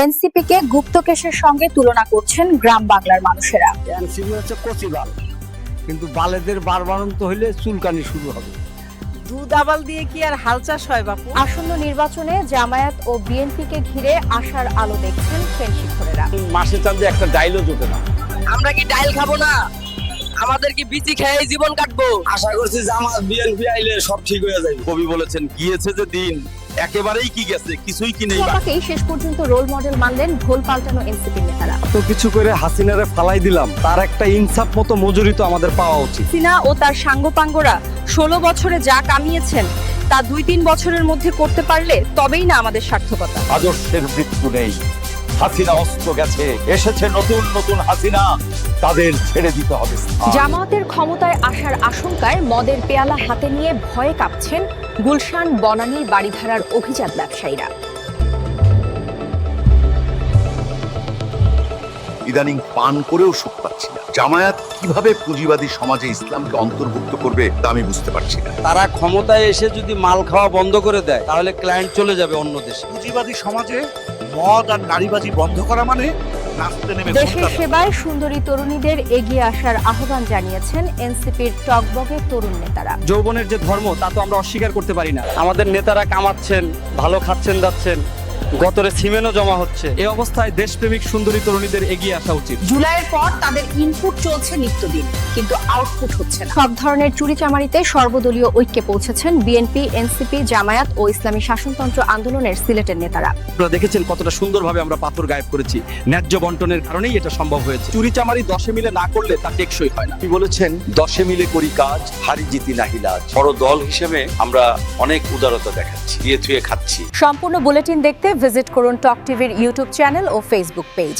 এনসিপিকে গুপ্তকেশের সঙ্গে তুলনা করছেন গ্রাম বাংলার মানুষেরা। এনসিপি হচ্ছে কচি বাল, কিন্তু বালেদের বারবারন্ত হইলে চুলকানি শুরু হবে। দুধ আবাল দিয়ে কি আর হাল চাষ হয় বাপু? আসন্ন নির্বাচনে জামায়াত ও বিএনপিকে ঘিরে আশার আলো দেখছেন ফেনী শিক্ষকেরা। মাসে চাঁদে একটা ডাইলও জোটে না। আমরা কি ডাইল খাবো না? আমাদের কি বিচি খেয়ে জীবন কাটবো? আশা করছি জামাত বিএনপি আইলে সব ঠিক হয়ে যাবে। কবি বলেছেন, গিয়েছে যে দিন একেবারেই কি গেছে, কিছুই কি নেই। সবাইকেই শেষ পর্যন্ত রোল মডেল মানলেন ভোল পাল্টানো এনসিপি নেতারা। তো কিছু করে হাসিনারে ফালাই দিলাম, তার একটা ইনসাফ মতো মজুরি তো আমাদের পাওয়া উচিত। সিনা ও তার সাঙ্গপাঙ্গরা 16 বছরে যা কামিয়েছেন তা 2-3 বছরের মধ্যে করতে পারলে তবেই না আমাদের সার্থকতা। আদর্শের মৃত্যু নেই, হাসিনা অস্ত্র গেছে, এসেছে নতুন নতুন হাসিনা, তাদের ছেড়ে দিতে হবে। জামায়াতের ক্ষমতায় আসার আশঙ্কায় মদের পেয়ালা হাতে নিয়ে ভয়ে কাঁপছেন গুলশান বনানীর বাড়িধারার অভিজাত ব্যবসায়ীরা। ইদানিং পান করেও সুখ পাচ্ছি না। জামায়াত কিভাবে পুঁজিবাদী সমাজে ইসলামকে অন্তর্ভুক্ত করবে তা আমি বুঝতে পারছি না। তারা ক্ষমতায় এসে যদি মাল খাওয়া বন্ধ করে দেয়, তাহলে ক্লায়েন্ট চলে যাবে অন্য দেশে। পুঁজিবাদী সমাজে মদ আর নারীবাজি বন্ধ করা মানে নাচতে নেমে দেশের সেবায় সুন্দরী তরুণীদের এগিয়ে আসার আহ্বান জানিয়েছেন এনসিপির টকবগে তরুণ নেতারা। যৌবনের যে ধর্ম তা তো আমরা অস্বীকার করতে পারি না। আমাদের নেতারা কামাচ্ছেন, ভালো খাচ্ছেন যাচ্ছেন, গতরে সিমেন্টও জমা হচ্ছে। এই অবস্থায় দেশপ্রেমিক সুন্দরী তরুণীদের এগিয়ে আসা উচিত। জুলাইয়ের পর তাদের ইনপুট চলছে নিত্যদিন, কিন্তু আউটপুট হচ্ছে না। সব ধরনের চুরিচামারিতে সর্বদলীয় ঐক্যে পৌঁছেছেন বিএনপি, এনসিপি, জামায়াত ও ইসলামী শাসনতন্ত্র আন্দোলনের সিলেটের নেতারা। আপনারা দেখেছেন কতটা সুন্দরভাবে আমরা পাথর গায়েব করেছি। ন্যায্য বন্টনের কারণেই এটা সম্ভব হয়েছে। চুরিচামারি 10 মিলে না করলে তা টেকসই হয় না। কি বলেছেন, 10 মিলে করি কাজ, হারি জিতি নাহি লাজ। বড় দল হিসেবে আমরা অনেক উদারতা দেখাচ্ছি, দিয়ে থুয়ে খাচ্ছি। সম্পূর্ণ বুলেটিন দেখতে ভিজিট করুন টক টিভির ইউটিউব চ্যানেল ও ফেসবুক পেজ।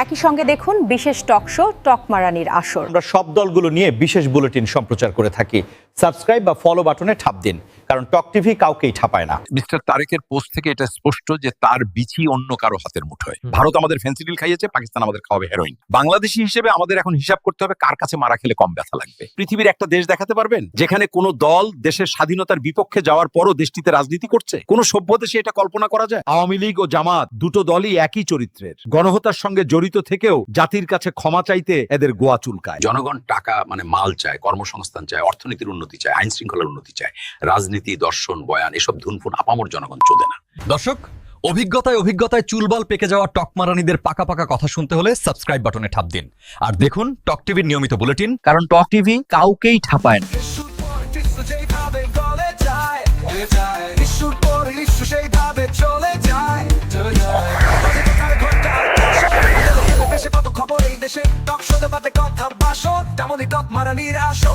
একই সঙ্গে দেখুন বিশেষ টক শো টক মারানির আসর। আমরা সব দলগুলো নিয়ে বিশেষ বুলেটিন সম্প্রচার করে থাকি। সাবস্ক্রাইব বা ফলো বাটনে ঠাপ দিন, কারণ টক টিভি কাউকেই ঠাপায় না। মিস্টার তারেকের পোস্ট থেকে এটা স্পষ্ট যে তার বিচি অন্য কারো হাতের মুঠোয়। ভারত আমাদের ফেন্সিডিল খাইয়েছে, পাকিস্তান আমাদের খাওয়াবে হেরোইন। বাংলাদেশি হিসেবে আমাদের এখন হিসাব করতে হবে কার কাছে মারা খেলে কম ব্যথা লাগবে। পৃথিবীর একটা দেশ দেখাতে পারবেন যেখানে কোনো দল দেশের স্বাধীনতার বিপক্ষে যাওয়ার পরও দেশটিতে রাজনীতি করছে? কোন সভ্য দেশে এটা কল্পনা করা যায়? আওয়ামী লীগ ও জামাত দুটো দলই একই চরিত্রের। গণহত্যার সঙ্গে জড়িত থেকেও জাতির কাছে ক্ষমা চাইতে এদের গোয়া চুলকায়। জনগণ টাকা মানে মাল চায়, কর্মসংস্থান চায়, অর্থনীতির উন্নতি চায়, আইন শৃঙ্খলার উন্নতি চায়। রাজনীতি, দর্শন, বয়ান এসব ধুনফুন আপামর জনগণ চোদে না। দর্শক, অভিজ্ঞতায় চুলবাল পেকে যাওয়া টক মারানিদের পাকা পাকা কথা শুনতে হলে সাবস্ক্রাইব বাটনে ঠাপ দিন। আর দেখুন টক টিভির নিয়মিত বুলেটিন, কারণ টক টিভি কাউকেই ঠাপায় না। খবর এই দেশে টক শোতে কথা বাসো তেমনই টক মারানির আসো।